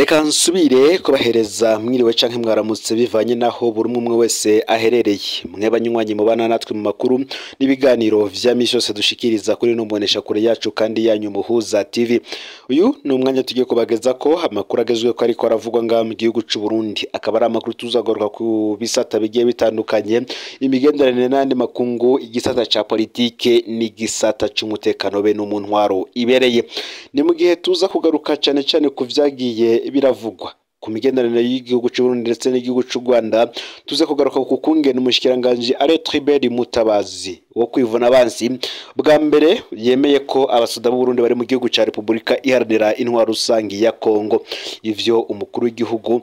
Reka nsubire kubahereza mwiriwe canke mwaramutse bivanye naho buri umwe wese aherereye. Mwe banywanyi mubana natwe mu makuru n'ibiganiro vya misi yose dushikiriza kuri no mbonesha kure yacu kandi yanyu Muhuza TV. Uyu ni umwanya tugiye kubageza ko amakuru agezwe ko ariko aravugwa nga mu gihugu c'u Burundi. Akaba ari amakuru tuzagaruka ku bisata bigiye bitandukanye, imigenderanire n'andi makungu, igisata ca politike n'igisata c'umutekano be no mu ntwaro ibereye. Ni mu gihe tuza kugaruka cane cane ku vyagiye biravugwa ku migenderanire y'igihugu c'u Burundi ndetse n'igihugu c'u Rwanda. Tuze kugaruka ku kungene umushikiranganje Tribert Mutabazi wo kwivuna abansi bwa mbere yemeye ko abasuda b'u Burundi bari mu gihugu ca Republika Iharanira Intwaro Rusangi ya Kongo. Ivyo umukuru w'igihugu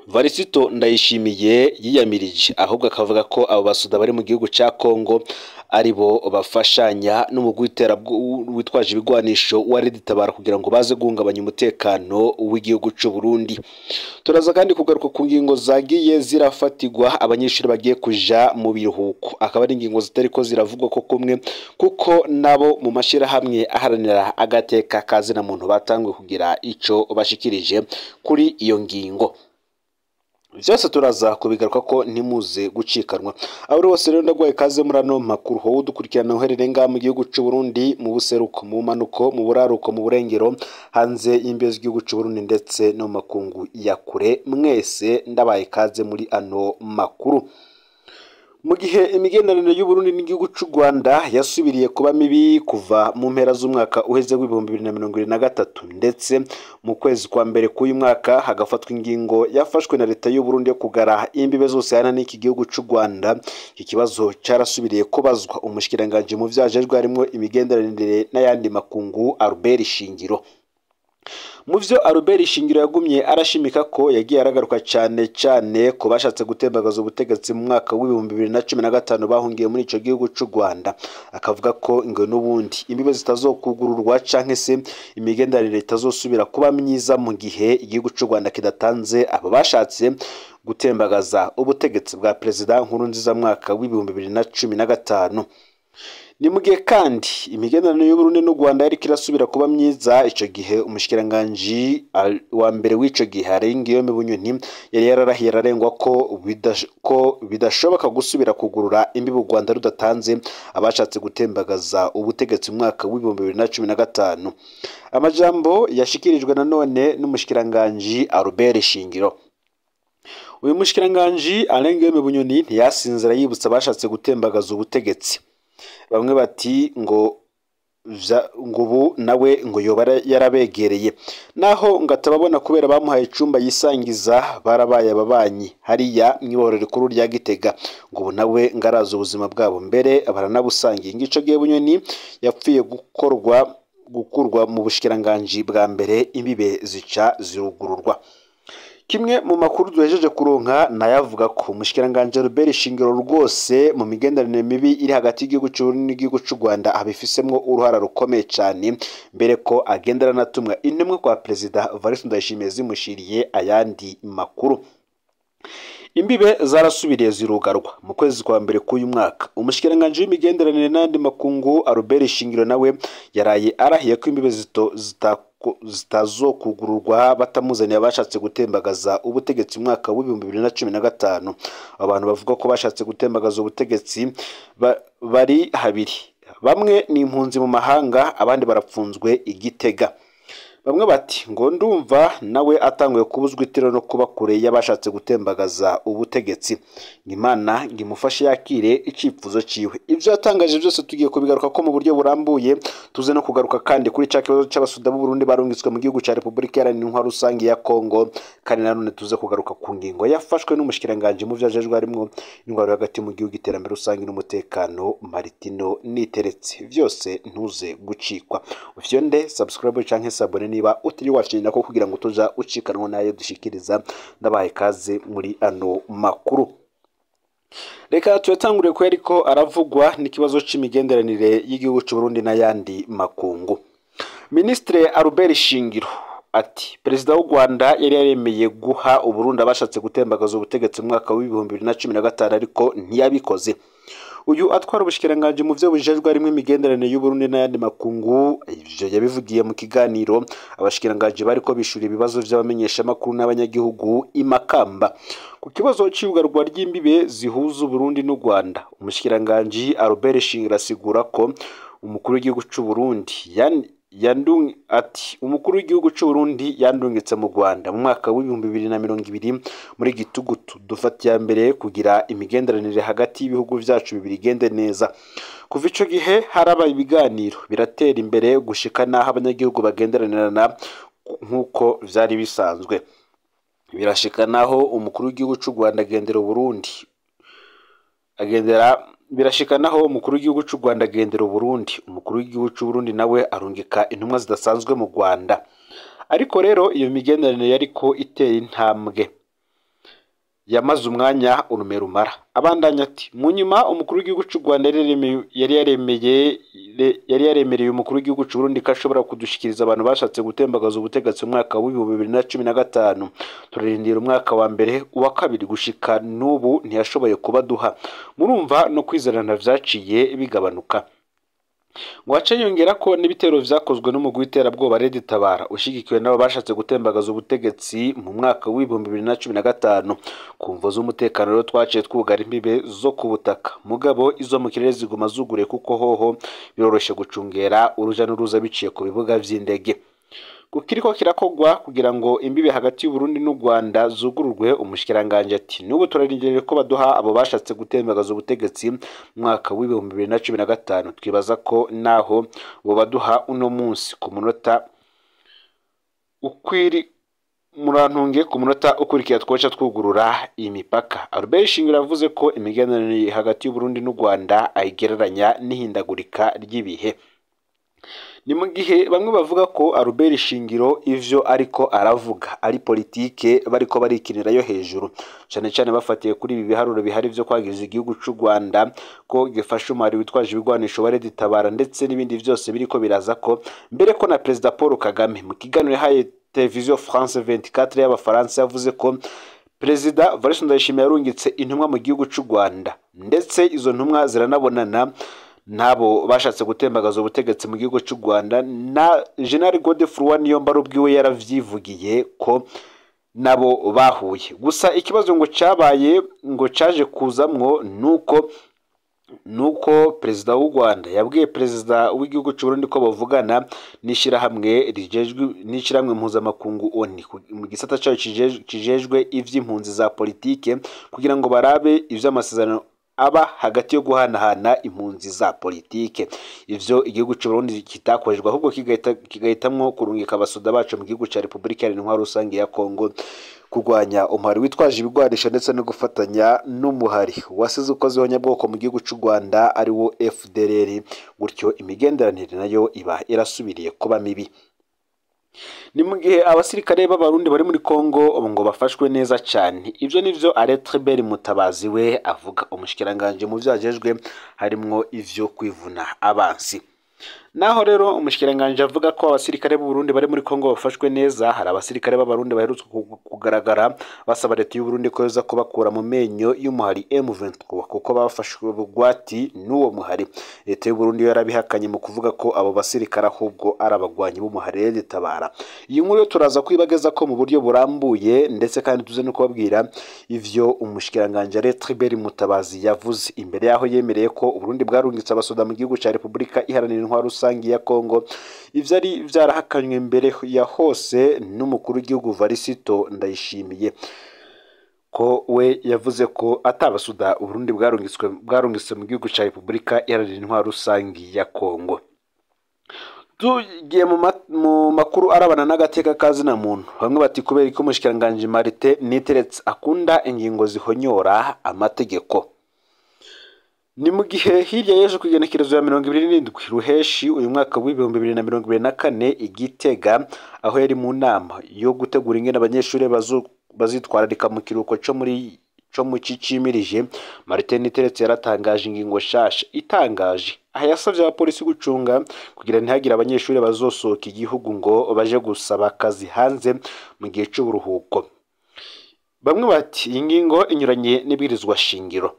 Varisito Ndayishimiye yiyamirije, ahubwo akavuga ko abo basuda bari mu gihugu ca Kongo aribo bafashanya n'umugwitera witwaje ibigwanisho wa Tabara kugira ngo baze guhungabanya umutekano w'igihugu c'u Burundi. Turaza kandi kugaruka ku ngingo zagiye zirafatigwa abanyeshuri bagiye kuja mu biruhuko, akaba ari ingingo zitariko ziravugwa ko kumwe kuko nabo mu mashira hamwe aharanira agateka kazina muntu batangwe kugira ico bashikirije kuri iyo ngingo. Vyose turaza kubigaruka ko ntimuze gucikanwa. Aburi bose rero ndagwaye kaze muri ano makuru ho dukurikirana uherereye nga mu gihugu c'u Burundi, mu buseruko, mu manuko, mu buraruko, mu burengero, hanze y'imbezi y'igihugu c'u Burundi ndetse no makungu ya kure. Mwese ndabaye kaze muri ano makuru. Mu gihe imigenderanire y'u Burundi n'igihugu c'u Rwanda yasubiriye kuba mibi kuva mu mpera z'umwaka uheze w'ibihumbi 2023, ndetse mu kwezi kwa mbere k'uyu mwaka hagafatwa ingingo yafashwe na leta y'u Burundi yo kugara imbibe zose yana n'iki gihugu c'u Rwanda. Iki kibazo carasubiriye kubazwa umushikiranganje mu vyajejwe harimo imigenderanire n'ayandi makungu Albert Shingiro. Mu vyo Albert Shingiro yagumye arashimika ko yagiye aragaruka cane ko bashatse gutembagaza ubutegetsi mu mwaka w'ibihumbi 2015 bahungiye muri ico gihugu c'u Rwanda. Akavuga ko ngo n'ubundi imbibe zitazokugururwa canke se imigenderanire itazosubira kuba myiza mu gihe igihugu c'u Rwanda kidatanze abo bashatse gutembagaza ubutegetsi bwa President Nkurunziza mwaka w'ibihumbi 2015. Ni mu gihe kandi imigenderanire y'u Burundi n'u Rwanda yari kirasubira kuba myiza, ico gihe umushikiranganje wa mbere w'ico gihe Arengiyome Bunyoni yari yararahiye ararengwa ko bidashoboka gusubira kugurura imbibe u Rwanda rudatanze abashatse gutembagaza ubutegetsi mu mwaka w'ibihumbi 2015. Amajambo yashikirijwe nanone n'umushikiranganje Albert Shingiro. Uyu mushikiranganje Arengiyome Bunyoni ntiyasinzira yibutsa abashatse gutembagaza ubutegetsi. Bamwe bati ngo ubu nawe ngo yoba yarabegereye, naho ngatababona kubera bamuhaye icumba yisangiza barabaye ababanyi hariya mw'iborero rikuru rya Gitega, ngo ubu nawe ngaraza ubuzima bwabo mbere baranabusangiye. Ngico gihe Bunyoni yapfiye gukurwa mu bushikiranganje bwa mbere, imbibe zica zirugururwa. Kimwe mu makuru duhejeje kuronka nayavuga ko umushikiranganje Albert Shingiro rwose mu migenderanire mibi iri hagati y'igihugu c'u Burundi n'igihugu c'u Rwanda abifisemwo uruhara rukomeye cane, mbere ko agendera natumwa intumwe kwa President Varisito Ndayishimiye zimushiriye ayandi makuru. Imbibe zarasubiriye zirugarwa mu kwezi kwa mbere k'uyu mwaka. Umushikiranganje w'imigenderanire n'andi makungu Albert Shingiro nawe yaraye arahiye ko imbibe zitazokugururwa batamuzaniye abashatse gutembagaza ubutegetsi mu mwaka w'ibihumbi 2015. Abantu bavuga ko bashatse gutembagaza ubutegetsi bari habiri, bamwe ni impunzi mu mahanga, abandi barapfunzwe i Gitega. Bamwe bati ngo ndumva nawe atanguye kubuzwa itiro no kuba kure y'abashatse gutembagaza ubutegetsi, Imana ngimufashe yakire icipfuzo ciwe. Ivyo yatangaje byose tugiye kubigaruka ko mu buryo burambuye. Tuze no kugaruka kandi kuri ca kibazo c'abasuda b'u Burundi barungitswe mu gihugu ca Republika Iharanira Intwaro Rusangi ya Kongo, kandi nanone tuze kugaruka ku ngingo yafashwe n'umushikiranganje mu vyajejwe harimo indwara hagati mu gihugu, iterambere rusangi n'umutekano Martino Niteretse. Vyose ntuze gucikwa. Ufyonde subscribe canke sabone niba utiri wafyina ko kugira ngo tuja ucikanwa nayo dushikiriza. Ndabaye kaze muri ano makuru. Reka tuyatangure ko ariko aravugwa n'ikibazo c'imigenderanire y'igihugu c'u Burundi n'ayandi makungu. Ministre Albert Shingiro ati President w'u Rwanda yari yaremeye guha u Burundi abashatse gutembagaza ubutegetsi mu mwaka w'ibihumbi 2015 ariko ntiyabikoze. uyu atwara ubushikiranganje mu byo bujejwe harimo imigenderanire y'u Burundi n'ayandi makungu. Ivyo yabivugiye mu kiganiro abashikiranganje bariko bishura ibibazo by'abamenyesha makuru n'abanyagihugu imakamba ku kibazo cy'ugarwa ry'imbibe zihuza Burundi n'u Rwanda. Umushikiranganje Albert Shingiro asigura ko umukuru w'igihugu cy'u Burundi umukuru w'igihugu cy'u Burundi yandungitse mu Rwanda mu mwaka w'ibihumbi 2020 muri Gitugutu dufatiye mbere kugira imigenderanire hagati y'ibihugu byacu bibiri igende neza. Kuva ico gihe haraba ibiganiro biratera imbere gushika naho abanyagihugu bagenderanirana nk'uko vyari bisanzwe. Birashika naho umukuru w'igihugu cy'u Rwanda agendera Burundi birashika naho umukuru w'igihugu cy'u Rwanda agendera Burundi, umukuru w'igihugu cy'u Burundi nawe arungika intumwa zidasanzwe mu Rwanda. Ariko rero iyo migenderanire yariko iteye intambwe yamaze umwanya urumera umara. Abandanya ati mu nyuma umukuru w'igihugu cy'u Rwanda yari yaremereye umukuru w'igihugu cy'u Burundi ko ashobora kudushikiriza abantu bashatse gutembagaza ubutegetsi mu mwaka w'ibihumbi 2015. Turarindira umwaka wa mbere uwa kabiri gushika n'ubu ntiyashoboye kubaduha. Murumva no kwizerana vyaciye bigabanuka. Ngwaca yongera ko n'ibitero vyakozwe n'umugwi w'iterabwoba Red Tabara ushigikiwe n'abo bashatse gutembagaza ubutegetsi mu mwaka w'ibihumbi 2015. Kumvo z'umutekano rero twaciye twugara imbibe zo ku butaka, mugabo izo mu kirere ziguma zugure kuko hoho biroroshe gucungera uruja n'uruza biciye ku bibuga vy'indege. Kukiriko kirakogwa kugira ngo imbibe hagati y'u Burundi n'u Rwanda zugururwe. Umushikiranganje ati n'ubu turarindirire ko baduha abo bashatse gutembagaza ubutegetsi mu mwaka w'ibihumbi 2015. Twibaza ko naho bo baduha uno munsi ku munota ukurikiye twoca twugurura imipaka. Albert Shingiro yavuze ko imigenderanire hagati y'u Burundi n'u Rwanda ayigereranya n'ihindagurika ry'ibihe. Ni mu gihe bamwe bavuga ko Albert Shingiro ivyo ariko aravuga ari politike bariko barikinirayo hejuru, cyane cyane bafatiye kuri ibi biharuro bihari vyo kwagiriza igihugu cy'u Rwanda ko gifasha umari witwaje ibigwanisho wa Red Tabara ndetse n'ibindi vyose biriko biraza ko mbere ko na President Paul Kagame mu kiganiro yahaye Television France 24 y'Abafaransa yavuze ko President Evariste Ndayishimiye yarungitse intumwa mu gihugu cy'u Rwanda ndetse izo ntumwa ziranabonana nabo bashatse gutembagaza ubutegetsi mu gihugu cy'u Rwanda. Na General Godefroid Niyombare ubwiwe yaravyivugiye ko nabo bahuye. Gusa ikibazo ngo caje kuzamwo nuko Perezida w'u Rwanda yabwiye Perezida w'igihugu cy'u Burundi ko bavugana n'ishirahamwe mpuzamakungu ONU mu gisata cyayo kijejwe ivy'impunzi za politike kugira ngo barabe ivy'amasezerano aba hagati yo guhanahana impunzi za politike. Ivyo igihugu cy'u Burundi kitakorejwe ahubwo kigahitamwo kurungika abasoda bacu mu gihugu cya Repubulika Iharanira Rusange ya Kongo kurwanya umuhari witwaje ibigwanisho ndetse no gufatanya n'umuhari wasize ukozeho nyabwoko mu gihugu cy'u Rwanda ari wo FDLR. Gutyo imigenderanire nayo iba irasubiriye kuba mibi. Ni mu gihe abasirikare b'abarundi bari muri Kongo ngo bafashwe neza cyane. Ivyo nivyo Aretribert Mutabazi we avuga. Umushikiranganje mu vyajejwe harimwo ivyo kwivuna abansi. Naho rero umushikiranganje avuga ko abasirikare b'u Burundi bari muri Kongo bafashwe neza, hari abasirikare b'abarundi baherutswe kugaragara basaba leta y'u Burundi ko yoza kubakura mu menyo y'umuhari M23 kuko bafashwe bugwati n'uwo muhari. Leta y'u Burundi yarabihakanye mu kuvuga ko abo basirikare ahubwo ari abagwanyi b'umuhari Red Tabara. Iyi nkuru turaza kwibageza ko mu buryo burambuye ndetse kandi tuze no kubabwira ivyo umushikiranganje Aretribert Mutabazi yavuze imbere yaho yemereye ko u Burundi bwarungitse abasoda mu gihugu cya Repubulika Iharanira Rusange ya Kongo. Ivyo ari vyarahakanywe mbere ya hose n'umukuru w'igihugu Varisito Ndayishimiye ko we yavuze ko atabasuda u Burundi bwarungitse mu gihugu cya Repubulika Iharanira Rusange ya Kongo. Tugiye mu makuru arabana n'agateka kazina muntu. Bamwe bati kubera ko umushikiranganje Martin Niteretse akunda ingingo zihonyora amategeko. Ni mu gihe hirya y'ejo kwigenekerezo ya 27 Ruheshi uyu mwaka w'ibihumbi 2024 Igitega aho yari mu nama yo gutegura ingene abanyeshuri bazitwararika mu kiruko cyo mu cicimirije. Martin Niteretse yaratangaje ingingo shasha itangaje aha yasavye abapolisi gucunga kugira ntihagire abanyeshuri bazosohoka igihugu ngo baje gusaba akazi hanze mu gihe cy'uburuhuko. Bamwe bati ingingo inyuranye n'ibirizwa shingiro.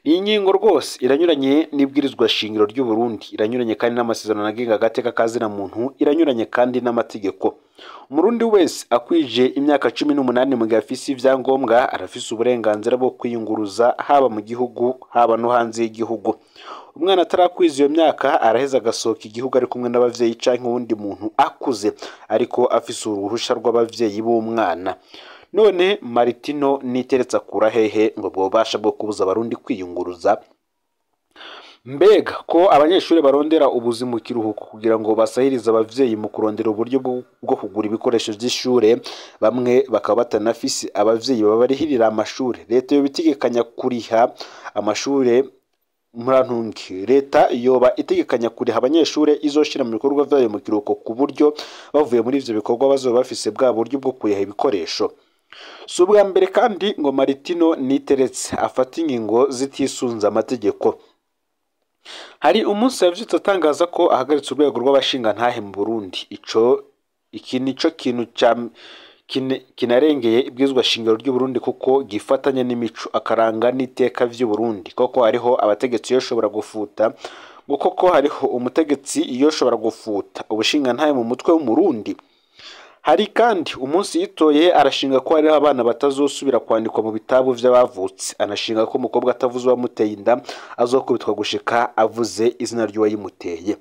Iyi ngingo rwose iranyuranye n'ibwirizwa shingiro ry'u Burundi, iranyuranye kandi n'amasezerano agenga agateka kazina muntu, iranyuranye kandi n'amategeko. Umurundi wese akwije imyaka 18 mu gihe afise ivyangombwa arafise uburenganzira bwo kwiyunguruza haba mu gihugu haba no hanze y'igihugu. Umwana atarakwiza iyo myaka araheza agasohoka igihugu ari kumwe n'abavyeyi canke uwundi muntu akuze ariko afise uruhusha rw'abavyeyi b'umwana. None Martino Niteretse akura hehe ngo bwobasha bwo kubuza abarundi kwiyunguruza? Mbega ko abanyeshuri barondera ubuzima mu kiruhuko kugira ngo basahirize abavyeyi mu kurondera uburyo bwo kugura ibikoresho vy'ishure, bamwe bakaba batanafise abavyeyi babarihirira amashure. Leta yo bitegekanya kuriha amashure murantungi. Leta yoba itegekanya kuriha abanyeshure izoshira mu bikorwa vyayo mu kiruhuko ku buryo bavuye muri ivyo bikorwa bazoba bafise bwa buryo bwo kuriha ibikoresho. Si ubwa mbere kandi ngo Martino Niteretse afata ingingo zitisunze amategeko. Hari umunsi yavyutse atangaza ko ahagaritse urwego rw'abashingantahe mu Burundi. Iki nico kintu kinarengeye ibwirizwa shingiro ry'u Burundi kuko gifatanye n'imico akaranga n'iteka vy'u Burundi. Koko hariho abategetsi yoshobora gufuta, ngo koko hariho umutegetsi yoshobora gufuta ubushingantahe mu mutwe w'umurundi. Hari kandi umunsi yitoye arashinga ko hariho abana batazosubira kwandikwa mu bitabo vy'abavutse, anashinga ko umukobwa atavuze uwamuteye inda azokubitwa gushika avuze izina ry'uwayimuteye.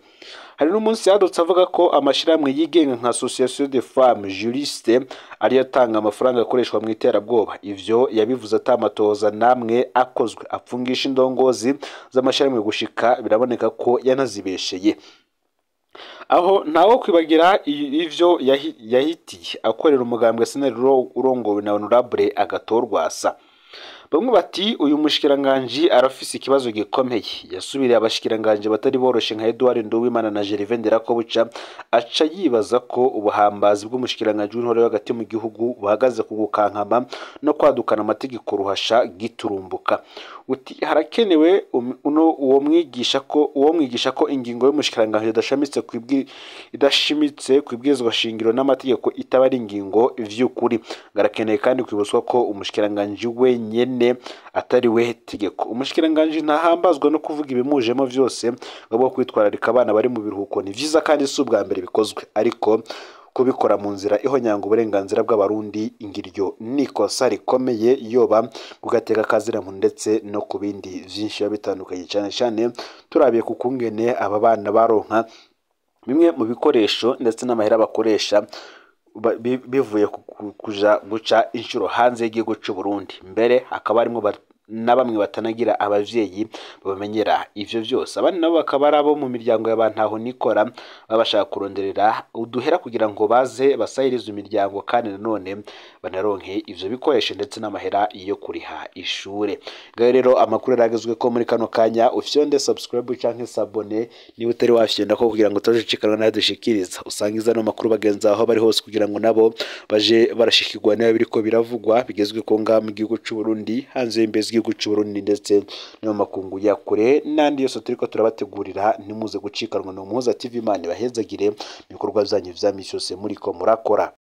Hari n'umunsi yadutse avuga ko amashirahamwe yigenga nka Association des Femmes Juristes ari yatanga amafaranga akoreshwa mu iterabwoba. Ivyo yabivuze atamatoza namwe akozwe, apfungisha indongozi z'amashirahamwe gushika biraboneka ko yanazibesheye. Aho ntawo kwibagira ivyo yahitiye akorera umugambwe SNL urongowe na Honorable Agathon Rwasa. Bamwe bati uyu mushikiranganje arafise ikibazo gikomeye. Yasubiriye abashikiranganje batari boroshe nka Edouard Nduwimana na Gervais Nderakobuca, aca yibaza ko ubuhambazi bw'umushikiranganje w'intore hagati mu gihugu buhagaze ku gukankama no kwadukana amategeko ruhasha giturumbuka. Uti harakenewe uwo mwigisha ko ingingo y'umushikiranganje idashimitse kwibwirizwa shingiro n'amategeko itaba ari ingingo vy'ukuri. Garakeneye kandi kwibutswa ko umushikiranganje wenyene atari we tegeko. Umushikiranganje ntahambazwa no kuvuga ibimujemo vyose bwo kwitwararika abana bari mu biruhuko. Ni vyiza kandi si ubwa mbere bikozwe, ariko kubikora mu nzira ihonyanga uburenganzira bw'abarundi ingiryo nikosa rikomeye yoba kugateka kazira mu ndetse no ku bindi vyinshi bitandukanye, cyane cyane turabiye ku kungene aba bana baronka bimwe mu bikoresho ndetse n'amahera bakoresha bivuye kuja guca inshuro hanze y'igihugu cy'u Burundi. Mbere akaba arimo na bamwe batanagira abavyeyi babamenyera ivyo vyose. Abandi nabo bakaba ari abo mu miryango y'abantu aho nikora babashaka kuronderera uduhera kugira ngo baze basahirize imiryango kandi nanone banaronke ivyo bikoresho ndetse n'amahera yo kuriha ishure. Gaho rero amakuru yaragezwe ko muri kano kanya ufyonde subscribe canke sabone niba utari wafyenda ko kugira ngo utajicikanwa na dushikiriza. Usangiza no makuru bagenza aho bari hose kugira ngo nabo baje barashikirwa nayo biriko biravugwa bigezwe ko nga mu gihugu cy'u Burundi hanze y'imbezi igihugu cy'u Burundi ndetse no makungu ya kure n'andi yose turiko turabategurira. Nimuze gucikanwa no Muhoza TV. Imana bahezagire ibikorwa byanyu vya misi yose muriko murakora.